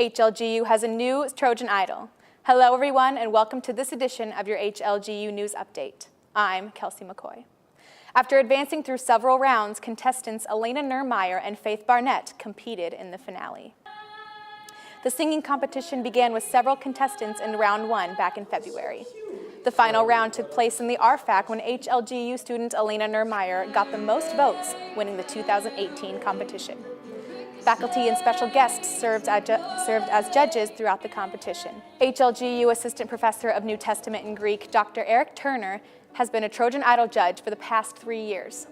HLGU has a new Trojan Idol. Hello everyone and welcome to this edition of your HLGU News Update. I'm Kelsey McCoy. After advancing through several rounds, contestants Elena Neurmeyer and Faith Barnett competed in the finale. The singing competition began with several contestants in round 1 back in February. The final round took place in the RFAC when HLGU student Elena Neurmeyer got the most votes, winning the 2018 competition. Faculty and special guests served as judges throughout the competition. HLGU Assistant Professor of New Testament and Greek, Dr. Eric Turner, has been a Trojan Idol judge for the past 3 years.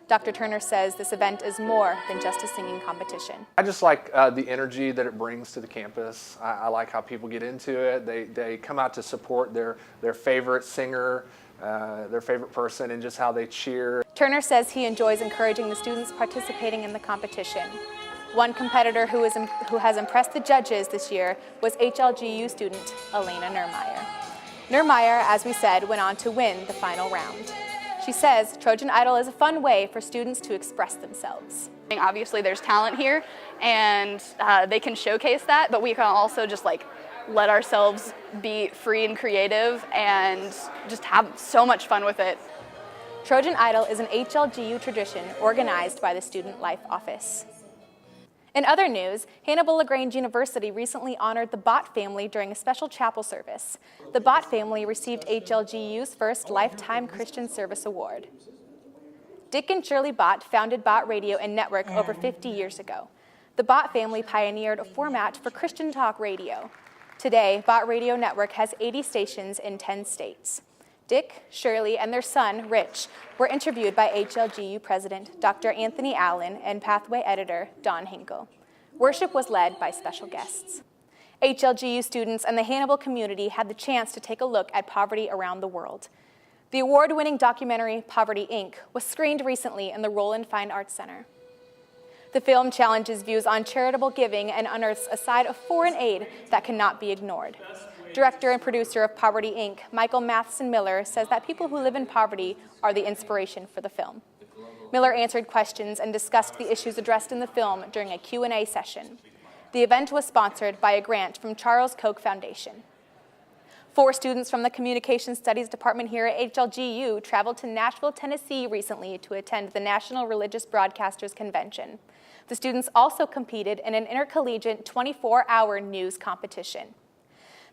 Dr. Turner says this event is more than just a singing competition. I just like the energy that it brings to the campus. I like how people get into it. They come out to support their favorite singer, their favorite person, and just how they cheer. Turner says he enjoys encouraging the students participating in the competition. One competitor who has impressed the judges this year was HLGU student Elena Neurmeyer. Neurmeyer, as we said, went on to win the final round. She says Trojan Idol is a fun way for students to express themselves. Obviously there's talent here and they can showcase that, but we can also just let ourselves be free and creative and just have so much fun with it. Trojan Idol is an HLGU tradition organized by the Student Life Office. In other news, Hannibal-LaGrange University recently honored the Bott family during a special chapel service. The Bott family received HLGU's first Lifetime Christian Service Award. Dick and Shirley Bott founded Bott Radio and Network over 50 years ago. The Bott family pioneered a format for Christian talk radio. Today, Bott Radio Network has 80 stations in 10 states. Dick, Shirley, and their son, Rich, were interviewed by HLGU President Dr. Anthony Allen and Pathway Editor Don Hinkle. Worship was led by special guests. HLGU students and the Hannibal community had the chance to take a look at poverty around the world. The award-winning documentary Poverty, Inc. was screened recently in the Roland Fine Arts Center. The film challenges views on charitable giving and unearths a side of foreign aid that cannot be ignored. Director and producer of Poverty, Inc., Michael Matheson Miller, says that people who live in poverty are the inspiration for the film. Miller answered questions and discussed the issues addressed in the film during a Q&A session. The event was sponsored by a grant from Charles Koch Foundation. 4 students from the Communication Studies Department here at HLGU traveled to Nashville, Tennessee recently to attend the National Religious Broadcasters Convention. The students also competed in an intercollegiate 24-hour news competition.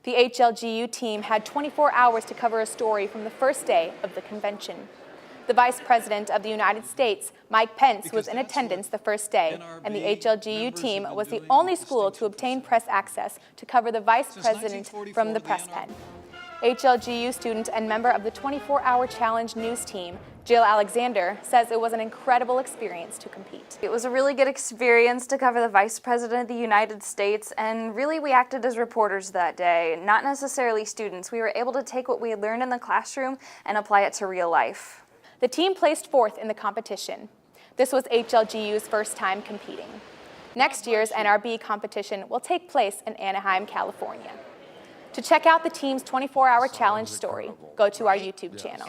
The HLGU team had 24 hours to cover a story from the first day of the convention. The Vice President of the United States, Mike Pence, was in attendance the first day, and the HLGU team was the only school to obtain press access to cover the Vice President from the press pen. HLGU student and member of the 24-hour challenge news team, Jill Alexander, says it was an incredible experience to compete. It was a really good experience to cover the Vice President of the United States, and really we acted as reporters that day, not necessarily students. We were able to take what we had learned in the classroom and apply it to real life. The team placed 4th in the competition. This was HLGU's first time competing. Next year's NRB competition will take place in Anaheim, California. To check out the team's 24-hour challenge story, go to our YouTube channel.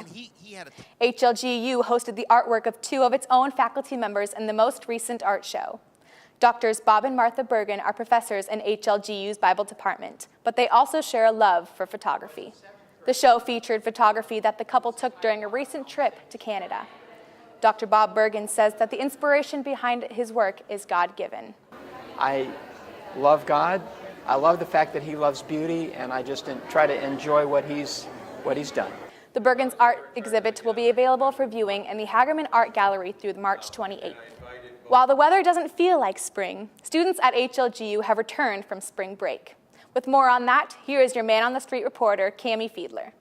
HLGU hosted the artwork of 2 of its own faculty members in the most recent art show. Doctors Bob and Martha Bergen are professors in HLGU's Bible department, but they also share a love for photography. The show featured photography that the couple took during a recent trip to Canada. Dr. Bob Bergen says that the inspiration behind his work is God-given. I love God. I love the fact that he loves beauty, and I just try to enjoy what he's done. The Bergen's art exhibit will be available for viewing in the Hagerman Art Gallery through March 28th. While the weather doesn't feel like spring, students at HLGU have returned from spring break. With more on that, here is your man-on-the-street reporter, Cami Fiedler.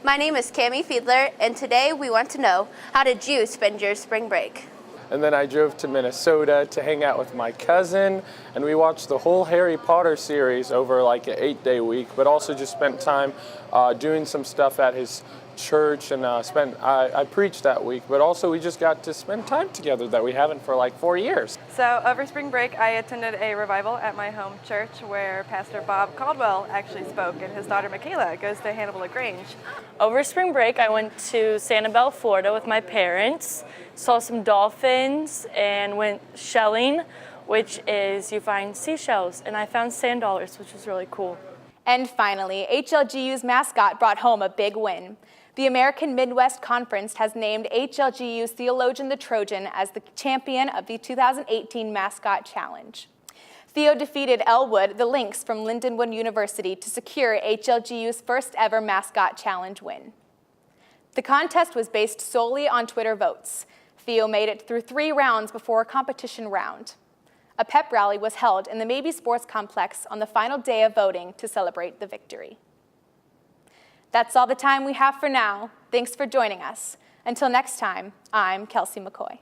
My name is Cami Fiedler, and today we want to know, how did you spend your spring break? And then I drove to Minnesota to hang out with my cousin, and we watched the whole Harry Potter series over like an 8-day week, but also just spent time doing some stuff at his church, and I preached that week, but also we just got to spend time together that we haven't for like 4 years. So over spring break, I attended a revival at my home church where Pastor Bob Caldwell actually spoke, and his daughter Michaela goes to Hannibal-LaGrange. Over spring break, I went to Sanibel, Florida with my parents, saw some dolphins, and went shelling which is you find seashells, and I found sand dollars, which is really cool. And finally, HLGU's mascot brought home a big win. The American Midwest Conference has named HLGU's Theologian the Trojan as the champion of the 2018 Mascot Challenge. Theo defeated Elwood, the Lynx from Lindenwood University, to secure HLGU's first ever Mascot Challenge win. The contest was based solely on Twitter votes. Theo made it through 3 rounds before a competition round. A pep rally was held in the Maybe Sports Complex on the final day of voting to celebrate the victory. That's all the time we have for now. Thanks for joining us. Until next time, I'm Kelsey McCoy.